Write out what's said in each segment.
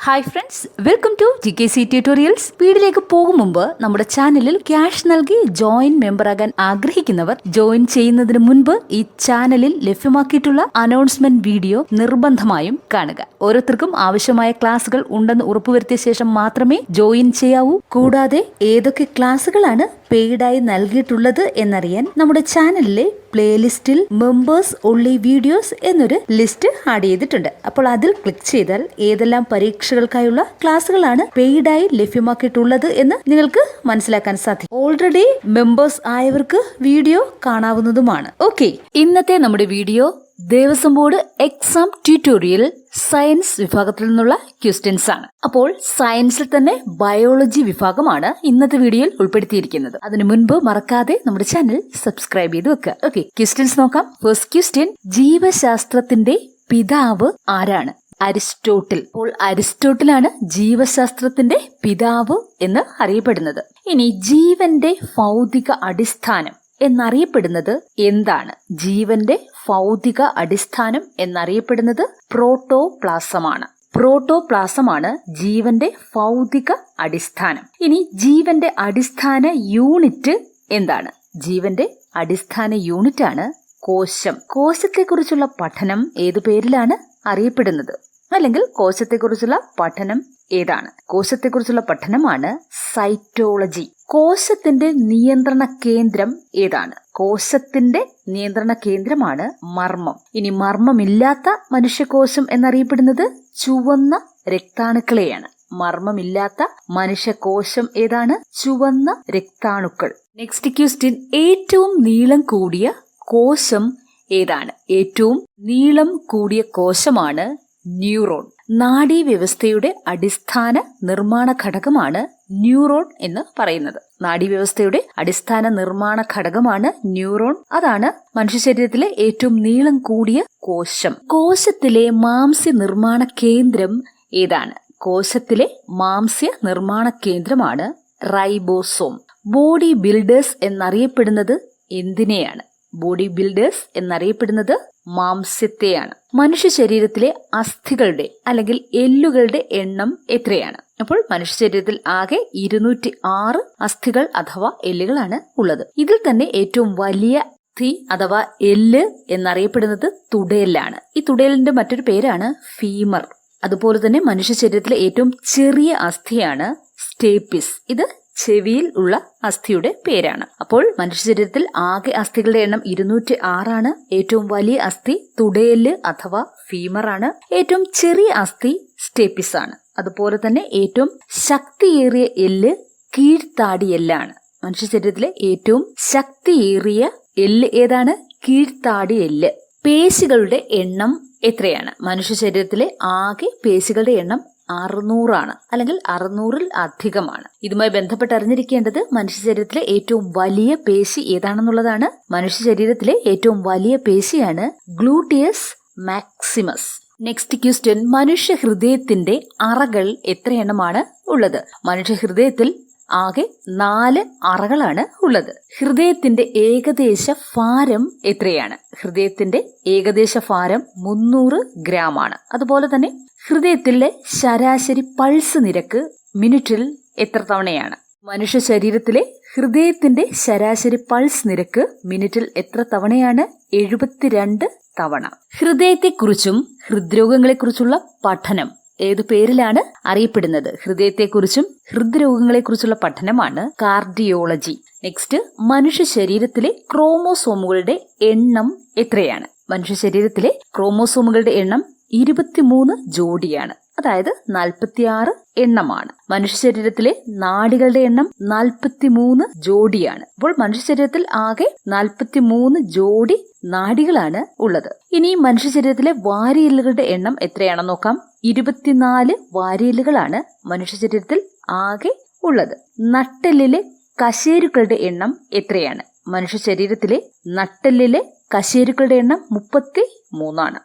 Hi friends, welcome to gkctutorials. വീഡിയോയിലേക്ക് പോകും മുമ്പ് നമ്മുടെ ചാനലിൽ ക്യാഷ് നൽകി ജോയിൻ മെമ്പറാകാൻ ആഗ്രഹിക്കുന്നവർ ജോയിൻ ചെയ്യുന്നതിന് മുൻപ് ഈ ചാനലിൽ ലഭ്യമാക്കിയിട്ടുള്ള അനൗൺസ്മെന്റ് വീഡിയോ നിർബന്ധമായും കാണുക. ഓരോരുത്തർക്കും ആവശ്യമായ ക്ലാസുകൾ ഉണ്ടെന്ന് ഉറപ്പുവരുത്തിയ ശേഷം മാത്രമേ ജോയിൻ ചെയ്യാവൂ. കൂടാതെ ഏതൊക്കെ ക്ലാസുകളാണ് പെയ്ഡായി നൽകിയിട്ടുള്ളത് എന്നറിയാൻ നമ്മുടെ ചാനലിലെ പ്ലേലിസ്റ്റിൽ മെമ്പേഴ്സ് ഓൺലി വീഡിയോസ് എന്നൊരു ലിസ്റ്റ് ആഡ് ചെയ്തിട്ടുണ്ട്. അപ്പോൾ അതിൽ ക്ലിക്ക് ചെയ്താൽ ഏതെല്ലാം പരീക്ഷകൾക്കായുള്ള ക്ലാസുകളാണ് പെയ്ഡായി ലഭ്യമാക്കിയിട്ടുള്ളത് എന്ന് നിങ്ങൾക്ക് മനസ്സിലാക്കാൻ സാധിക്കും. ഓൾറെഡി മെമ്പേഴ്സ് ആയവർക്ക് വീഡിയോ കാണാവുന്നതുമാണ്. ഓക്കെ, ഇന്നത്തെ നമ്മുടെ video Devaswom board exam tutorial science വിഭാഗത്തിൽ നിന്നുള്ള ക്വസ്റ്റ്യൻസ് ആണ്. അപ്പോൾ സയൻസിൽ തന്നെ ബയോളജി വിഭാഗമാണ് ഇന്നത്തെ വീഡിയോയിൽ ഉൾപ്പെടുത്തിയിരിക്കുന്നത്. അതിനു മുൻപ് മറക്കാതെ നമ്മുടെ ചാനൽ സബ്സ്ക്രൈബ് ചെയ്ത് വെക്കുക. ഓക്കെ, ക്വസ്റ്റ്യൻസ് നോക്കാം. ഫസ്റ്റ് ക്വസ്റ്റ്യൻ, ജീവശാസ്ത്രത്തിന്റെ പിതാവ് ആരാണ്? അരിസ്റ്റോട്ടിൽ. അപ്പോൾ അരിസ്റ്റോട്ടിലാണ് ജീവശാസ്ത്രത്തിന്റെ പിതാവ് എന്ന് അറിയപ്പെടുന്നത്. ഇനി ജീവന്റെ ഭൗതിക അടിസ്ഥാനം എന്നറിയപ്പെടുന്നത് എന്താണ്? ജീവന്റെ ഭൗതിക അടിസ്ഥാനം എന്നറിയപ്പെടുന്നത് പ്രോട്ടോപ്ലാസമാണ്. പ്രോട്ടോപ്ലാസമാണ് ജീവന്റെ ഭൗതിക അടിസ്ഥാനം. ഇനി ജീവന്റെ അടിസ്ഥാന യൂണിറ്റ് എന്താണ്? ജീവന്റെ അടിസ്ഥാന യൂണിറ്റ് ആണ് കോശം. കോശത്തെക്കുറിച്ചുള്ള പഠനം ഏതു പേരിലാണ് അറിയപ്പെടുന്നത്? അല്ലെങ്കിൽ കോശത്തെക്കുറിച്ചുള്ള പഠനം ഏതാണ്? കോശത്തെക്കുറിച്ചുള്ള പഠനമാണ് സൈറ്റോളജി. കോശത്തിന്റെ നിയന്ത്രണ കേന്ദ്രം ഏതാണ്? കോശത്തിന്റെ നിയന്ത്രണ കേന്ദ്രമാണ് മർമ്മം. ഇനി മർമ്മമില്ലാത്ത മനുഷ്യകോശം എന്നറിയപ്പെടുന്നത് ചുവന്ന രക്താണുക്കളെയാണ്. മർമ്മമില്ലാത്ത മനുഷ്യകോശം ഏതാണ്? ചുവന്ന രക്താണുക്കൾ. നെക്സ്റ്റ് ക്വസ്റ്റ്യൻ, ഏറ്റവും നീളം കൂടിയ കോശം ഏതാണ്? ഏറ്റവും നീളം കൂടിയ കോശമാണ് ന്യൂറോൺ. നാഡീവ്യവസ്ഥയുടെ അടിസ്ഥാന നിർമ്മാണ ഘടകമാണ് ന്യൂറോൺ എന്ന് പറയുന്നത്. നാഡീവ്യവസ്ഥയുടെ അടിസ്ഥാന നിർമ്മാണ ഘടകമാണ് ന്യൂറോൺ. അതാണ് മനുഷ്യ ശരീരത്തിലെ ഏറ്റവും നീളം കൂടിയ കോശം. കോശത്തിലെ മാംസ്യ നിർമ്മാണ കേന്ദ്രം ഏതാണ്? കോശത്തിലെ മാംസ്യ നിർമ്മാണ കേന്ദ്രമാണ് റൈബോസോം. ബോഡി ബിൽഡേഴ്സ് എന്നറിയപ്പെടുന്നത് എന്തിനെയാണ്? ബോഡി ബിൽഡേഴ്സ് എന്നറിയപ്പെടുന്നത് മാംസ്യത്തെയാണ്. മനുഷ്യ ശരീരത്തിലെ അസ്ഥികളുടെ അല്ലെങ്കിൽ എല്ലുകളുടെ എണ്ണം എത്രയാണ്? അപ്പോൾ മനുഷ്യ ശരീരത്തിൽ ആകെ 206 അസ്ഥികൾ അഥവാ എല്ലുകളാണ് ഉള്ളത്. ഇതിൽ തന്നെ ഏറ്റവും വലിയ അസ്ഥി അഥവാ എല്ല് എന്നറിയപ്പെടുന്നത് തുടയെല്ലാണ്. ഈ തുടയലിന്റെ മറ്റൊരു പേരാണ് ഫീമർ. അതുപോലെ തന്നെ മനുഷ്യ ശരീരത്തിലെ ഏറ്റവും ചെറിയ അസ്ഥിയാണ് സ്റ്റേപ്പിസ്. ഇത് ചെവിയിൽ ഉള്ള അസ്ഥിയുടെ പേരാണ്. അപ്പോൾ മനുഷ്യ ശരീരത്തിൽ ആകെ അസ്ഥികളുടെ എണ്ണം 206 ആണ്. ഏറ്റവും വലിയ അസ്ഥി തുടയെല്ല് അഥവാ ഫീമർ ആണ്. ഏറ്റവും ചെറിയ അസ്ഥി സ്റ്റേപ്പിസ് ആണ്. അതുപോലെ തന്നെ ഏറ്റവും ശക്തിയേറിയ എല്ല് കീഴ്ത്താടി എല്ലാണ്. മനുഷ്യ ശരീരത്തിലെ ഏറ്റവും ശക്തിയേറിയ എല്ല് ഏതാണ്? കീഴ്ത്താടി എല്ല്. പേശികളുടെ എണ്ണം എത്രയാണ്? മനുഷ്യ ശരീരത്തിലെ ആകെ പേശികളുടെ എണ്ണം 600 ആണ്, അല്ലെങ്കിൽ 600-ൽ അധികമാണ്. ഇതുമായി ബന്ധപ്പെട്ട് അറിഞ്ഞിരിക്കേണ്ടത് മനുഷ്യ ശരീരത്തിലെ ഏറ്റവും വലിയ പേശി ഏതാണെന്നുള്ളതാണ്. മനുഷ്യ ശരീരത്തിലെ ഏറ്റവും വലിയ പേശിയാണ് ഗ്ലൂട്ടിയസ് മാക്സിമസ്. നെക്സ്റ്റ് ക്വസ്റ്റ്യൻ, മനുഷ്യ ഹൃദയത്തിന്റെ അറകൾ എത്രയെണ്ണമാണ് ഉള്ളത്? മനുഷ്യ ഹൃദയത്തിൽ ആകെ 4 അറകളാണ് ഉള്ളത്. ഹൃദയത്തിന്റെ ഏകദേശ ഭാരം എത്രയാണ്? ഹൃദയത്തിന്റെ ഏകദേശ ഭാരം 300 ഗ്രാം ആണ്. അതുപോലെ തന്നെ ഹൃദയത്തിലെ ശരാശരി പൾസ് നിരക്ക് മിനിറ്റിൽ എത്ര തവണയാണ്? മനുഷ്യ ശരീരത്തിലെ ഹൃദയത്തിന്റെ ശരാശരി പൾസ് നിരക്ക് മിനിറ്റിൽ എത്ര തവണയാണ്? 72 തവണ. ഹൃദയത്തെക്കുറിച്ചും ഹൃദ്രോഗങ്ങളെക്കുറിച്ചുള്ള പഠനം ഏതു പേരിലാണ് അറിയപ്പെടുന്നത്? ഹൃദയത്തെക്കുറിച്ചും ഹൃദ്രോഗങ്ങളെക്കുറിച്ചുള്ള പഠനമാണ് കാർഡിയോളജി. നെക്സ്റ്റ്, മനുഷ്യ ശരീരത്തിലെ ക്രോമോസോമുകളുടെ എണ്ണം എത്രയാണ്? മനുഷ്യ ശരീരത്തിലെ ക്രോമോസോമുകളുടെ എണ്ണം 23 ജോഡിയാണ്. അതായത് 46 എണ്ണമാണ്. മനുഷ്യ ശരീരത്തിലെ നാഡികളുടെ എണ്ണം 43 ജോഡിയാണ്. അപ്പോൾ മനുഷ്യ ശരീരത്തിൽ ആകെ 43 ജോഡി നാഡികളാണ് ഉള്ളത്. ഇനി മനുഷ്യ ശരീരത്തിലെ വാരിയെല്ലുകളുടെ എണ്ണം എത്രയാണെന്ന് നോക്കാം. 24 വാരിയെല്ലുകളാണ് മനുഷ്യ ശരീരത്തിൽ ആകെ ഉള്ളത്. നട്ടെല്ലിലെ കശേരുക്കളുടെ എണ്ണം എത്രയാണ്? മനുഷ്യ ശരീരത്തിലെ നട്ടെല്ലിലെ കശേരുക്കളുടെ എണ്ണം 33 ആണ്.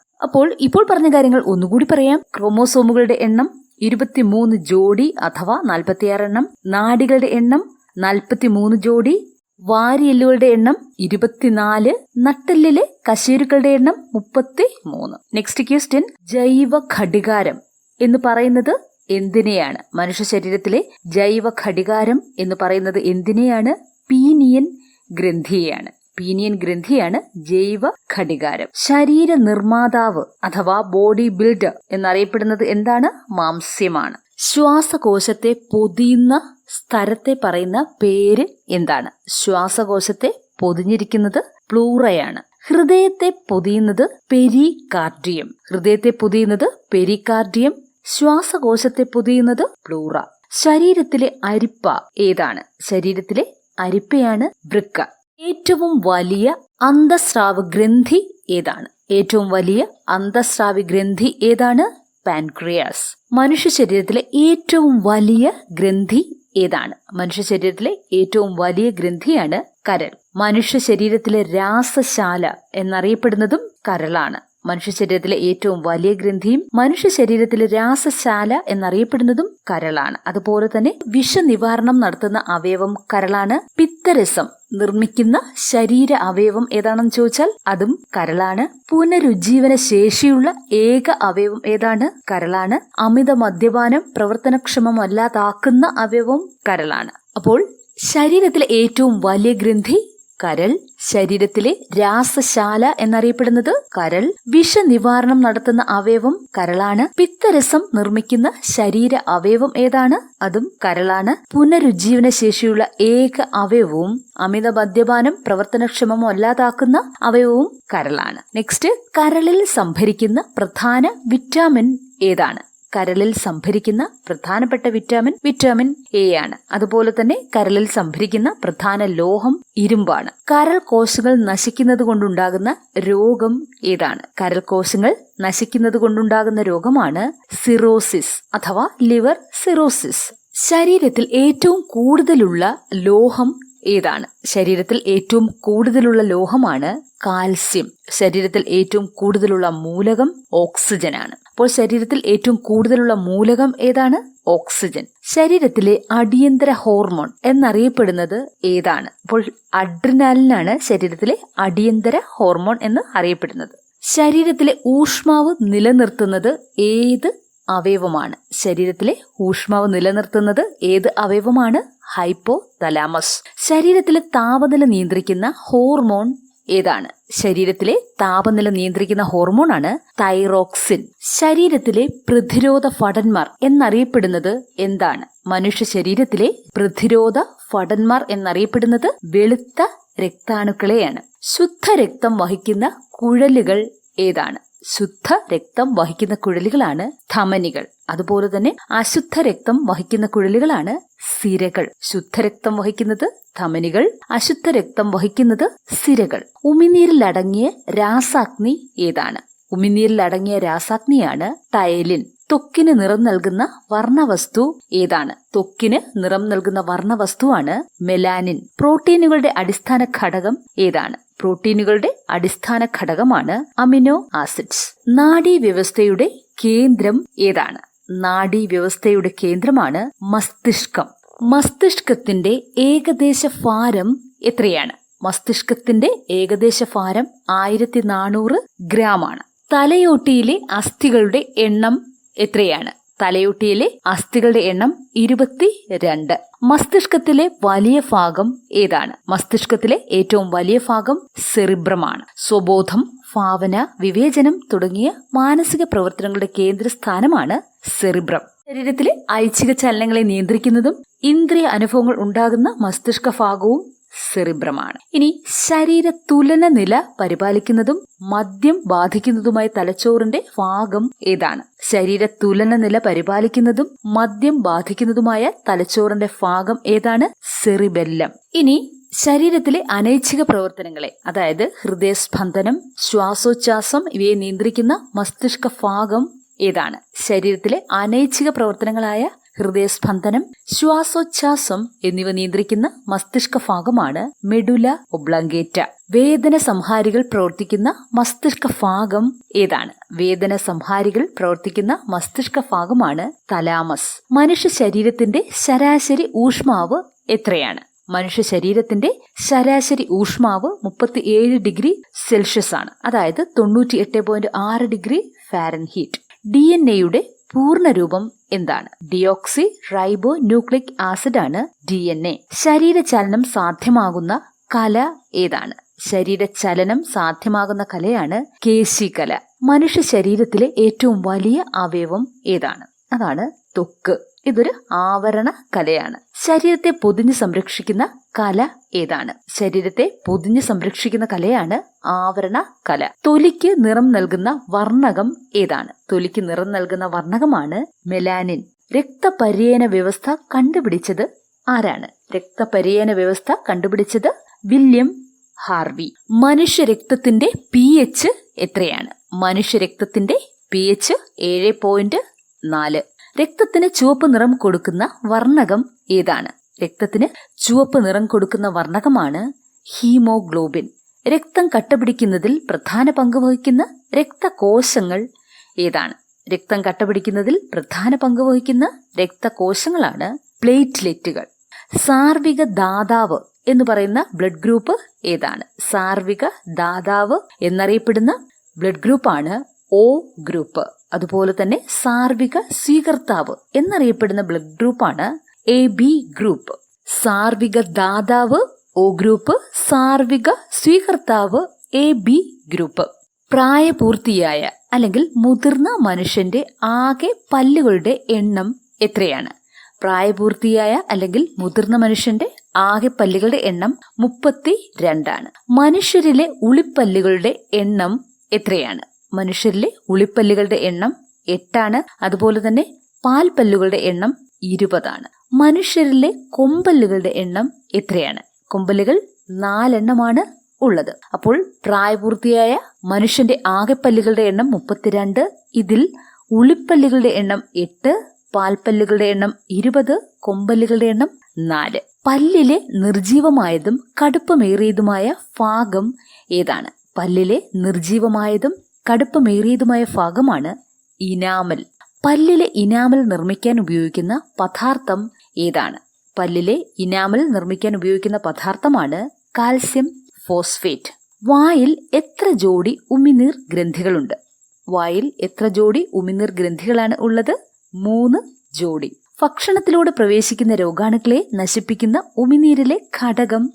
ഇപ്പോൾ പറഞ്ഞ കാര്യങ്ങൾ ഒന്നുകൂടി പറയാം. ക്രോമോസോമുകളുടെ എണ്ണം 23 ജോഡി അഥവാ 46 എണ്ണം. നാഡികളുടെ എണ്ണം 43 ജോഡി. വാരിയെല്ലുകളുടെ എണ്ണം 24. നട്ടെല്ലിലെ കശേരുക്കളുടെ എണ്ണം 33. നെക്സ്റ്റ് ക്വസ്റ്റ്യൻ, ജൈവ ഘടികാരം എന്ന് പറയുന്നത് എന്തിനെയാണ്? മനുഷ്യ ശരീരത്തിലെ ജൈവ ഘടികാരം എന്ന് പറയുന്നത് എന്തിനെയാണ്? പീനിയൻ ഗ്രന്ഥിയെയാണ്. പീനിയൻ ഗ്രന്ഥിയാണ് ജൈവ ഘടികാരം. ശരീര നിർമ്മാതാവ് അഥവാ ബോഡി ബിൽഡർ എന്നറിയപ്പെടുന്നത് എന്താണ്? മാംസ്യമാണ്. ശ്വാസകോശത്തെ പൊതിയുന്ന സ്ഥലത്തെ പറയുന്ന പേര് എന്താണ്? ശ്വാസകോശത്തെ പൊതിഞ്ഞിരിക്കുന്നത് പ്ലൂറയാണ്. ഹൃദയത്തെ പൊതിയുന്നത് പെരികാർഡിയം. ഹൃദയത്തെ പൊതിയുന്നത് പെരികാർഡിയം. ശ്വാസകോശത്തെ പൊതിയുന്നത് പ്ലൂറ. ശരീരത്തിലെ അരിപ്പ ഏതാണ്? ശരീരത്തിലെ അരിപ്പയാണ് വൃക്ക. ഏറ്റവും വലിയ അന്തസ്രാവ ഗ്രന്ഥി ഏതാണ്? ഏറ്റവും വലിയ അന്തസ്രാവി ഗ്രന്ഥി ഏതാണ്? പാൻക്രിയാസ്. മനുഷ്യ ശരീരത്തിലെ ഏറ്റവും വലിയ ഗ്രന്ഥി ഏതാണ്? മനുഷ്യ ശരീരത്തിലെ ഏറ്റവും വലിയ ഗ്രന്ഥിയാണ് കരൾ. മനുഷ്യ ശരീരത്തിലെ രാസശാല എന്നറിയപ്പെടുന്നതും കരളാണ്. മനുഷ്യ ശരീരത്തിലെ ഏറ്റവും വലിയ ഗ്രന്ഥിയും മനുഷ്യ ശരീരത്തിലെ രാസശാല എന്നറിയപ്പെടുന്നതും കരളാണ്. അതുപോലെ തന്നെ വിഷനിവാരണം നടത്തുന്ന അവയവം കരളാണ്. പിത്തരസം നിർമ്മിക്കുന്ന ശരീര അവയവം ഏതാണെന്ന് ചോദിച്ചാൽ അതും കരളാണ്. പുനരുജ്ജീവന ശേഷിയുള്ള ഏക അവയവം ഏതാണ്? കരളാണ്. അമിത മദ്യപാനം പ്രവർത്തനക്ഷമമല്ലാതാക്കുന്ന അവയവം കരളാണ്. അപ്പോൾ ശരീരത്തിലെ ഏറ്റവും വലിയ ഗ്രന്ഥി കരൾ. ശരീരത്തിലെ രാസശാല എന്നറിയപ്പെടുന്നത് കരൾ. വിഷനിവാരണം നടത്തുന്ന അവയവം കരളാണ്. പിത്തരസം നിർമ്മിക്കുന്ന ശരീര അവയവം ഏതാണ്? അതും കരളാണ്. പുനരുജ്ജീവന ശേഷിയുള്ള ഏക അവയവവും അമിത മദ്യപാനം പ്രവർത്തനക്ഷമമോ അല്ലാതാക്കുന്ന അവയവവും കരളാണ്. നെക്സ്റ്റ്, കരളിൽ സംഭരിക്കുന്ന പ്രധാന വിറ്റാമിൻ ഏതാണ്? കരളിൽ സംഭരിക്കുന്ന പ്രധാനപ്പെട്ട വിറ്റാമിൻ എ ആണ്. അതുപോലെ തന്നെ കരളിൽ സംഭരിക്കുന്ന പ്രധാന ലോഹം ഇരുമ്പാണ്. കരൾ കോശങ്ങൾ നശിക്കുന്നത് കൊണ്ടുണ്ടാകുന്ന രോഗം ഏതാണ്? കരൾ കോശങ്ങൾ നശിക്കുന്നത് കൊണ്ടുണ്ടാകുന്ന രോഗമാണ് സിറോസിസ് അഥവാ ലിവർ സിറോസിസ്. ശരീരത്തിൽ ഏറ്റവും കൂടുതലുള്ള ലോഹം ഏതാണ്? ശരീരത്തിൽ ഏറ്റവും കൂടുതലുള്ള ലോഹമാണ് കാൽസ്യം. ശരീരത്തിൽ ഏറ്റവും കൂടുതലുള്ള മൂലകം ഓക്സിജനാണ്. അപ്പോൾ ശരീരത്തിൽ ഏറ്റവും കൂടുതലുള്ള മൂലകം ഏതാണ്? ഓക്സിജൻ. ശരീരത്തിലെ അടിയന്തര ഹോർമോൺ എന്നറിയപ്പെടുന്നത് ഏതാണ്? അപ്പോൾ അഡ്രിനാലിനാണ് ശരീരത്തിലെ അടിയന്തര ഹോർമോൺ എന്ന് അറിയപ്പെടുന്നത്. ശരീരത്തിലെ ഊഷ്മാവ് നിലനിർത്തുന്നത് ഏത് അവയവമാണ്? ശരീരത്തിലെ ഊഷ്മാവ് നിലനിർത്തുന്നത് ഏത് അവയവമാണ്? ഹൈപ്പോതലാമസ്. ശരീരത്തിലെ താപനില നിയന്ത്രിക്കുന്ന ഹോർമോൺ ഏതാണ്? ശരീരത്തിലെ താപനില നിയന്ത്രിക്കുന്ന ഹോർമോൺ ആണ് തൈറോക്സിൻ. ശരീരത്തിലെ പ്രതിരോധ ഭടന്മാർ എന്നറിയപ്പെടുന്നത് എന്താണ്? മനുഷ്യ ശരീരത്തിലെ പ്രതിരോധ ഭടന്മാർ എന്നറിയപ്പെടുന്നത് വെളുത്ത രക്താണുക്കളെയാണ്. ശുദ്ധരക്തം വഹിക്കുന്ന കുഴലുകൾ ഏതാണ്? ശുദ്ധ രക്തം വഹിക്കുന്ന കുഴലുകളാണ് ധമനികൾ. അതുപോലെ തന്നെ അശുദ്ധ രക്തം വഹിക്കുന്ന കുഴലുകളാണ് സിരകൾ. ശുദ്ധരക്തം വഹിക്കുന്നത് ധമനികൾ, അശുദ്ധ രക്തം വഹിക്കുന്നത് സിരകൾ. ഉമിനീരിലടങ്ങിയ രാസാഗ്നി ഏതാണ്? ഉമിനീരിലടങ്ങിയ രാസാഗ്നിയാണ് ടയലിൻ. ത്വക്കിന് നിറം നൽകുന്ന വർണ്ണവസ്തു ഏതാണ്? ത്വക്കിന് നിറം നൽകുന്ന വർണ്ണവസ്തുവാണ് മെലാനിൻ. പ്രോട്ടീനുകളുടെ അടിസ്ഥാന ഘടകം ഏതാണ്? പ്രോട്ടീനുകളുടെ അടിസ്ഥാന ഘടകമാണ് അമിനോ ആസിഡ്സ്. നാഡീവ്യവസ്ഥയുടെ കേന്ദ്രം ഏതാണ്? നാഡീവ്യവസ്ഥയുടെ കേന്ദ്രമാണ് മസ്തിഷ്കം. മസ്തിഷ്കത്തിന്റെ ഏകദേശ ഭാരം എത്രയാണ്? മസ്തിഷ്കത്തിന്റെ ഏകദേശ ഭാരം 1400 ഗ്രാമാണ്. തലയോട്ടിയിലെ അസ്ഥികളുടെ എണ്ണം എത്രയാണ്? തലയോട്ടിയിലെ അസ്ഥികളുടെ എണ്ണം 22. മസ്തിഷ്കത്തിലെ വലിയ ഭാഗം ഏതാണ്? മസ്തിഷ്കത്തിലെ ഏറ്റവും വലിയ ഭാഗം സെറിബ്രമാണ്. സ്വബോധം, ഭാവന, വിവേചനം തുടങ്ങിയ മാനസിക പ്രവർത്തനങ്ങളുടെ കേന്ദ്രസ്ഥാനമാണ് സെറിബ്രം. ശരീരത്തിലെ ഐച്ഛിക ചലനങ്ങളെ നിയന്ത്രിക്കുന്നതും ഇന്ദ്രിയ അനുഭവങ്ങൾ ഉണ്ടാകുന്ന മസ്തിഷ്ക ഭാഗവും സെറിബ്രമാണ്. ഇനി ശരീര തുലന നില പരിപാലിക്കുന്നതും മദ്യം ബാധിക്കുന്നതുമായ തലച്ചോറിന്റെ ഭാഗം ഏതാണ്? ശരീര തുലന നില പരിപാലിക്കുന്നതും മദ്യം ബാധിക്കുന്നതുമായ തലച്ചോറിന്റെ ഭാഗം ഏതാണ്? സെറിബെല്ലം. ഇനി ശരീരത്തിലെ അനൈച്ഛിക പ്രവർത്തനങ്ങളെ, അതായത് ഹൃദയസ്പന്ദനം, ശ്വാസോച്ഛ്വാസം ഇവയെ നിയന്ത്രിക്കുന്ന മസ്തിഷ്ക ഭാഗം ഏതാണ്? ശരീരത്തിലെ അനൈച്ഛിക പ്രവർത്തനങ്ങളായ ഹൃദയസ്പന്ദനം, ശ്വാസോച്ഛ്വാസം എന്നിവ നിയന്ത്രിക്കുന്ന മസ്തിഷ്ക ഭാഗമാണ് മെഡുല ഒബ്ലാങ്കേറ്റ. വേദന സംഹാരികൾ പ്രവർത്തിക്കുന്ന മസ്തിഷ്ക ഭാഗം ഏതാണ്? വേദന സംഹാരികൾ പ്രവർത്തിക്കുന്ന മസ്തിഷ്ക ഭാഗമാണ് തലാമസ്. മനുഷ്യ ശരീരത്തിന്റെ ശരാശരി ഊഷ്മാവ് എത്രയാണ്? മനുഷ്യ ശരീരത്തിന്റെ ശരാശരി ഊഷ്മാവ് 37 ഡിഗ്രി സെൽഷ്യസ് ആണ്, അതായത് 98.6 ഡിഗ്രി ഫാരൻഹീറ്റ്. DNA-യുടെ പൂർണ്ണരൂപം എന്താണ്? ഡിയോക്സി റൈബോ ന്യൂക്ലിക് ആസിഡ് ആണ് DNA. ശരീരചലനം സാധ്യമാകുന്ന കല ഏതാണ്? ശരീരചലനം സാധ്യമാകുന്ന കലയാണ് കേശികല. മനുഷ്യ ശരീരത്തിലെ ഏറ്റവും വലിയ അവയവം ഏതാണ്? അതാണ് ത്വക്ക്. ഇതൊരു ആവരണ കലയാണ്. ശരീരത്തെ പൊതിഞ്ഞ് സംരക്ഷിക്കുന്ന കല ഏതാണ്? ശരീരത്തെ പൊതിഞ്ഞ് സംരക്ഷിക്കുന്ന കലയാണ് ആവരണ കല. തൊലിക്ക് നിറം നൽകുന്ന വർണ്ണകം ഏതാണ്? തൊലിക്ക് നിറം നൽകുന്ന വർണ്ണകമാണ് മെലാനിൻ. രക്തപര്യന വ്യവസ്ഥ കണ്ടുപിടിച്ചത് ആരാണ്? രക്തപര്യന വ്യവസ്ഥ കണ്ടുപിടിച്ചത് വില്യം ഹാർവി. മനുഷ്യരക്തത്തിന്റെ pH എത്രയാണ്? മനുഷ്യരക്തത്തിന്റെ pH 7.4. രക്തത്തിന് ചുവപ്പ് നിറം കൊടുക്കുന്ന വർണ്ണകം ഏതാണ്? രക്തത്തിന് ചുവപ്പ് നിറം കൊടുക്കുന്ന വർണ്ണകമാണ് ഹീമോഗ്ലോബിൻ. രക്തം കട്ടപിടിക്കുന്നതിൽ പ്രധാന പങ്ക് വഹിക്കുന്ന രക്തകോശങ്ങൾ ഏതാണ്? രക്തം കട്ടപിടിക്കുന്നതിൽ പ്രധാന പങ്ക് വഹിക്കുന്ന രക്തകോശങ്ങളാണ് പ്ലേറ്റ്ലെറ്റുകൾ. സാർവിക ദാതാവ് എന്ന് പറയുന്ന ബ്ലഡ് ഗ്രൂപ്പ് ഏതാണ്? സാർവിക ദാതാവ് എന്നറിയപ്പെടുന്ന ബ്ലഡ് ഗ്രൂപ്പാണ് O ഗ്രൂപ്പ്. അതുപോലെ തന്നെ സാർവിക സ്വീകർത്താവ് എന്നറിയപ്പെടുന്ന ബ്ലഡ് ഗ്രൂപ്പാണ് AB ഗ്രൂപ്പ്. സാർവിക ദാതാവ് O ഗ്രൂപ്പ്, സാർവിക സ്വീകർത്താവ് AB ഗ്രൂപ്പ്. പ്രായപൂർത്തിയായ അല്ലെങ്കിൽ മുതിർന്ന മനുഷ്യന്റെ ആകെ പല്ലുകളുടെ എണ്ണം എത്രയാണ്? പ്രായപൂർത്തിയായ അല്ലെങ്കിൽ മുതിർന്ന മനുഷ്യന്റെ ആകെ പല്ലുകളുടെ എണ്ണം 32 ആണ്. മനുഷ്യരിലെ ഉളിപ്പല്ലുകളുടെ എണ്ണം എത്രയാണ്? മനുഷ്യരിലെ ഉളിപ്പല്ലുകളുടെ എണ്ണം 8 ആണ്. അതുപോലെ തന്നെ പാൽപ്പല്ലുകളുടെ എണ്ണം 20 ആണ്. മനുഷ്യരിലെ കൊമ്പല്ലുകളുടെ എണ്ണം എത്രയാണ്? കൊമ്പല്ലുകൾ 4 എണ്ണമാണ് ഉള്ളത്. അപ്പോൾ പ്രായപൂർത്തിയായ മനുഷ്യന്റെ ആകെ പല്ലുകളുടെ എണ്ണം 32. ഇതിൽ ഉളിപ്പല്ലുകളുടെ എണ്ണം 8, പാൽപ്പല്ലുകളുടെ എണ്ണം 20, കൊമ്പല്ലുകളുടെ എണ്ണം 4. പല്ലിലെ നിർജീവമായതും കടുപ്പമേറിയതുമായ ഭാഗം ഏതാണ്? പല്ലിലെ നിർജീവമായതും കടുപ്പമേറിയതുമായ ഭാഗമാണ് ഇനാമൽ. പല്ലിലെ ഇനാമൽ നിർമ്മിക്കാൻ ഉപയോഗിക്കുന്ന പദാർത്ഥം ഏതാണ്? പല്ലിലെ ഇനാമൽ നിർമ്മിക്കാൻ ഉപയോഗിക്കുന്ന പദാർത്ഥമാണ് കാൽസ്യം ഫോസ്ഫേറ്റ്. വായിൽ എത്ര ജോഡി ഉമിനീർ ഗ്രന്ഥികളുണ്ട്? വായിൽ എത്ര ജോഡി ഉമിനീർ ഗ്രന്ഥികളാണ് ഉള്ളത്? 3 ജോഡി. ഭക്ഷണത്തിലൂടെ പ്രവേശിക്കുന്ന രോഗാണുക്കളെ നശിപ്പിക്കുന്ന ഉമിനീരിലെ ഘടകം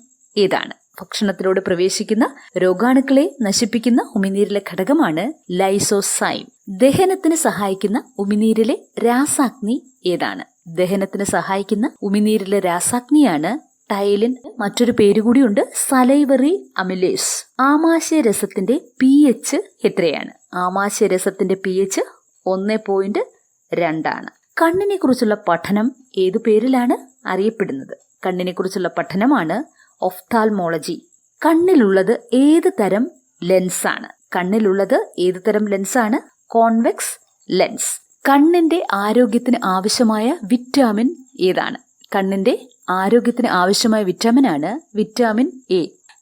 ഏതാണ്? ഭക്ഷണത്തിലൂടെ പ്രവേശിക്കുന്ന രോഗാണുക്കളെ നശിപ്പിക്കുന്ന ഉമിനീരിലെ ഘടകമാണ് ലൈസോസൈം. ദഹനത്തിന് സഹായിക്കുന്ന ഉമിനീരിലെ രാസാഗ്നി ഏതാണ്? ദഹനത്തിന് സഹായിക്കുന്ന ഉമിനീരിലെ രാസാഗ്നിയാണ് ടൈലിൻ. മറ്റൊരു പേരുകൂടിയുണ്ട് സലൈവറി അമിലേസ്. ആമാശയരസത്തിന്റെ pH എത്രയാണ്? ആമാശയരസത്തിന്റെ pH 1.2 ആണ്. കണ്ണിനെ കുറിച്ചുള്ള പഠനം ഏതു പേരിലാണ് അറിയപ്പെടുന്നത്? കണ്ണിനെ കുറിച്ചുള്ള പഠനമാണ് ഒഫ്താൽമോളജി. കണ്ണിലുള്ളത് ഏത് തരം ലെൻസാണ്? കണ്ണിലുള്ളത് ഏത് തരം ലെൻസാണ്? Convex lens. കണ്ണിന്റെ ആരോഗ്യത്തിന് ആവശ്യമായ വിറ്റാമിൻ ഏതാണ്? കണ്ണിന്റെ ആരോഗ്യത്തിന് ആവശ്യമായ വിറ്റാമിനാണ് വിറ്റാമിൻ A.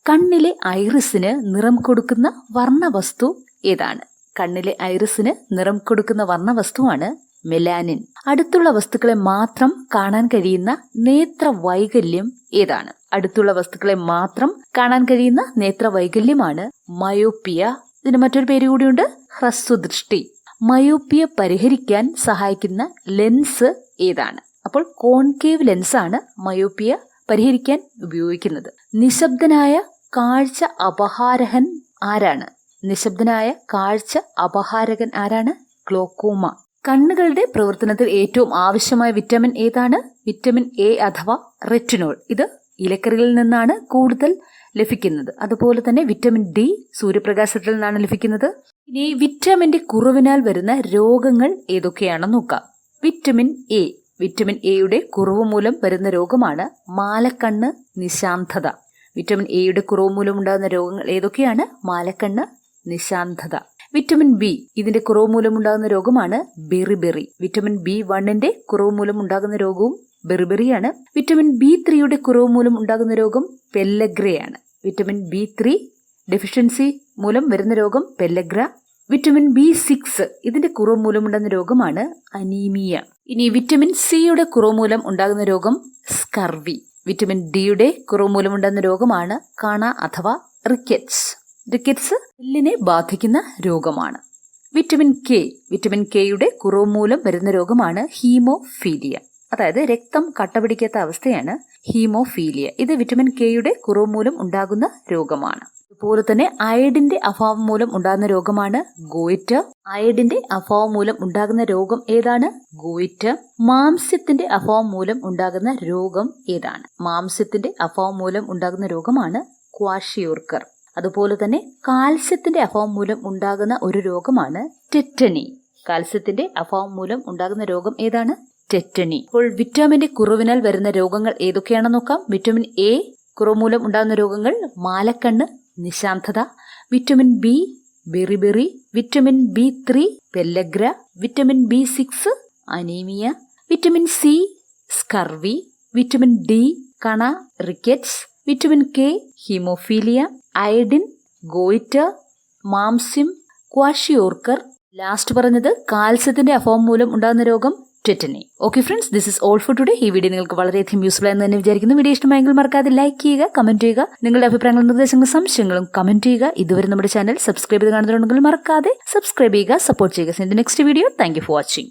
കണ്ണിലെ ഐറിസിന് നിറം കൊടുക്കുന്ന വർണ്ണവസ്തു ഏതാണ്? കണ്ണിലെ ഐറിസിന് നിറം കൊടുക്കുന്ന വർണ്ണവസ്തുവാണ് മെലാനിൻ. അടുത്തുള്ള വസ്തുക്കളെ മാത്രം കാണാൻ കഴിയുന്ന നേത്രവൈകല്യം ഏതാണ്? അടുത്തുള്ള വസ്തുക്കളെ മാത്രം കാണാൻ കഴിയുന്ന നേത്രവൈകല്യമാണ് മയോപ്പിയ. ഇതിന് മറ്റൊരു പേര് കൂടിയുണ്ട് ഹ്രസ്വദൃഷ്ടി. മയോപ്പിയ പരിഹരിക്കാൻ സഹായിക്കുന്ന ലെൻസ് ഏതാണ്? അപ്പോൾ കോൺകേവ് ലെൻസാണ് മയോപ്പിയ പരിഹരിക്കാൻ ഉപയോഗിക്കുന്നത്. നിശബ്ദനായ കാഴ്ച അപഹാരകൻ ആരാണ്? നിശബ്ദനായ കാഴ്ച അപഹാരകൻ ആരാണ്? ഗ്ലോക്കോമ. കണ്ണുകളുടെ പ്രവർത്തനത്തിൽ ഏറ്റവും ആവശ്യമായ വിറ്റാമിൻ ഏതാണ്? വിറ്റാമിൻ A അഥവാ റെറ്റിനോൾ. ഇത് ഇലക്കറികളിൽ നിന്നാണ് കൂടുതൽ ലഭിക്കുന്നത്. അതുപോലെ തന്നെ വിറ്റാമിൻ D സൂര്യപ്രകാശത്തിൽ നിന്നാണ് ലഭിക്കുന്നത്. ഇനി വിറ്റാമിന്റെ കുറവിനാൽ വരുന്ന രോഗങ്ങൾ ഏതൊക്കെയാണെന്ന് നോക്കാം. Vitamin A. വിറ്റാമിൻ എയുടെ കുറവ് മൂലം വരുന്ന രോഗമാണ് മാലക്കണ്ണ്, നിശാന്തത. വിറ്റാമിൻ എയുടെ കുറവ് മൂലം ഉണ്ടാകുന്ന രോഗങ്ങൾ ഏതൊക്കെയാണ്? മാലക്കണ്ണ്, നിശാന്തത. വിറ്റാമിൻ ബി ഇതിന്റെ കുറവ് മൂലം ഉണ്ടാകുന്ന രോഗമാണ് ബെറിബെറി. വിറ്റാമിൻ B1ന്റെ കുറവ് മൂലം ഉണ്ടാകുന്ന രോഗവും ബെറിബെറിയാണ്. വിറ്റാമിൻ B3യുടെ കുറവ് മൂലം ഉണ്ടാകുന്ന രോഗം പെല്ലഗ്രയാണ്. വിറ്റാമിൻ B3 ഡെഫിഷ്യൻസി മൂലം വരുന്ന രോഗം പെല്ലഗ്ര. വിറ്റാമിൻ B6 ഇതിന്റെ കുറവ് മൂലം ഉണ്ടാകുന്ന രോഗമാണ് അനീമിയ. ഇനി വിറ്റാമിൻ സിയുടെ കുറവ് മൂലം ഉണ്ടാകുന്ന രോഗം സ്കർവി. വിറ്റാമിൻ ഡിയുടെ കുറവ് മൂലം ഉണ്ടാകുന്ന രോഗമാണ് കാണ അഥവാ റിക്കറ്റ്സ്. റിക്കറ്റ്സ് എല്ലിനെ ബാധിക്കുന്ന രോഗമാണ്. വിറ്റമിൻ കെയുടെ കുറവ് മൂലം വരുന്ന രോഗമാണ് ഹീമോഫീലിയ. അതായത് രക്തം കട്ട പിടിക്കാത്ത അവസ്ഥയാണ് ഹീമോഫീലിയ. ഇത് വിറ്റമിൻ കെയുടെ കുറവ് മൂലം ഉണ്ടാകുന്ന രോഗമാണ്. അതുപോലെ തന്നെ അയഡിന്റെ അഭാവം മൂലം ഉണ്ടാകുന്ന രോഗമാണ് ഗോയിറ്റർ. അയഡിന്റെ അഭാവം മൂലം ഉണ്ടാകുന്ന രോഗം ഏതാണ്? ഗോയിറ്റർ. മാംസ്യത്തിന്റെ അഭാവം മൂലം ഉണ്ടാകുന്ന രോഗം ഏതാണ്? മാംസ്യത്തിന്റെ അഭാവം മൂലം ഉണ്ടാകുന്ന രോഗമാണ് ക്വാഷിയോർക്കർ. അതുപോലെ തന്നെ കാൽസ്യത്തിന്റെ അഭാവം മൂലം ഉണ്ടാകുന്ന ഒരു രോഗമാണ് ടെറ്റനി. കാൽസ്യത്തിന്റെ അഭാവം മൂലം ഉണ്ടാകുന്ന രോഗം ഏതാണ്? ടെറ്റനി. അപ്പോൾ വിറ്റാമിന്റെ കുറവിനാൽ വരുന്ന രോഗങ്ങൾ ഏതൊക്കെയാണെന്ന് നോക്കാം. വിറ്റമിൻ എ കുറവ് മൂലം ഉണ്ടാകുന്ന രോഗങ്ങൾ മാലക്കണ്ണ്, നിശാന്തത. Vitamin B beriberi. Vitamin B3 pellagra. Vitamin B6 anaemia. Vitamin C scurvy. Vitamin D കണ rickets. Vitamin K haemophilia. Iodine goitre. മാംസ്യം ക്വാഷിയോർക്കർ. ലാസ്റ്റ് പറഞ്ഞത് കാൽസ്യത്തിന്റെ അഭാവം മൂലം ഉണ്ടാകുന്ന രോഗം tetany. Okay friends, this is all for today. ഈ വീഡിയോ നിങ്ങൾക്ക് വളരെയധികം യൂസ്ഫുൾ ആയെന്ന് തന്നെ വിചാരിക്കുന്നു. വീഡിയോ ഇഷ്ടമായെങ്കിൽ മറക്കാതെ ലൈക്ക് ചെയ്യുക, കമന്റ് ചെയ്യുക. നിങ്ങളുടെ അഭിപ്രായങ്ങളും നിർദ്ദേശങ്ങളും സംശയങ്ങളും കമന്റ് ചെയ്യുക. ഇതുവരെ നമ്മുടെ ചാനൽ സബ്സ്ക്രൈബ് ചെയ്ത് കാണുന്നുണ്ടെങ്കിൽ മറക്കാതെ സബ്സ്ക്രൈബ് ചെയ്യുക, സപ്പോർട്ട് ചെയ്യുക. Next video. Thank you for watching.